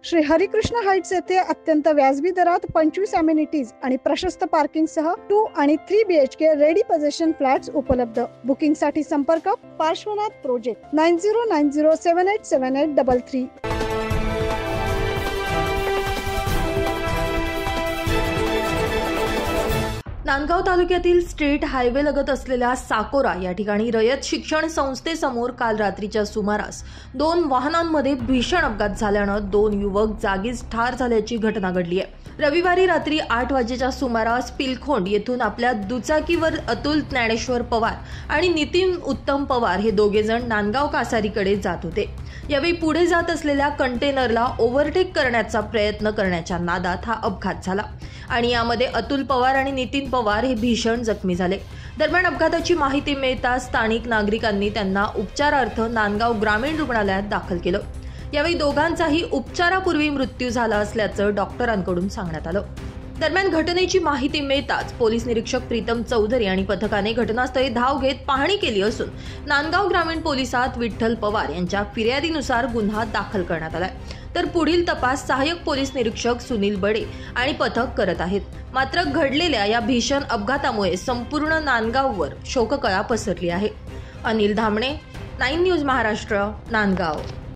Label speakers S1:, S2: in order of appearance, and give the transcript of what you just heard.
S1: Shri Harikrishna Heights येथे अत्यंत व्याजबी दरात 25 अमेनिटीज आणि प्रशस्त पार्किंग सह 2 आणि 3 BHK रेडी पोझिशन फ्लॅट्स उपलब्ध। बुकिंग साठी संपर्क पार्श्वनाथ प्रोजेक्ट 9090787833।
S2: नांदगाव तालुक्यातील स्टेट हायवे लगत असलेल्या साकोरा या ठिकाणी रयत शिक्षण संस्थेसमोर काल रात्रीच्या सुमारास 2 वाहनांमध्ये भीषण अपघात झाल्यानं 2 युवक जागीच ठार झाल्याची घटना घडली आहे। रविवारी रात्री 8 वाजेच्या सुमारास पिलखोंड येथून आपल्या दुचाकीवर अतुल ज्ञानेश्वर पवार आणि नितीन उत्तम पवार हे दोघे जण नांदगाव कासारीकडे जात होते। यावेळी पुढे जात असलेल्या कंटेनरला ओव्हरटेक करण्याचा प्रयत्न करण्याच्या नादात हा अपघात झाला आणि यामध्ये अतुल पवार आणि नितीन पवार हे भीषण जखमी झाले। दरम्यान अपघाताची माहिती मिळताच स्थानिक नागरिकांनी त्यांना उपचारार्थ नांदगाव ग्रामीण रुग्णालयात दाखल केलं। यावेळी दोघांचाही उपचारापूर्वी मृत्यू झाला असल्याचं डॉक्टरांकडून सांगण्यात आलं। दरम्यान घटनेची माहिती मिळताच पोलीस निरीक्षक प्रीतम चौधरी आणि पथकाने घटनास्थळी धाव घेत पाहणी केली असून नांदगाव ग्रामीण पोलिसात विठ्ठल पवार यांच्या फिर्यादीनुसार गुन्हा दाखल करण्यात आलाय। तर पुढील तपास सहाय्यक पोलीस निरीक्षक सुनील बडे आणि पथक करत आहेत। मात्र घडलेल्या या भीषण अपघातामुळे संपूर्ण नांदगाववर शोककळा पसरली आहे। अनिल धामणे, 9 न्यूज महाराष्ट्र, नांदगाव।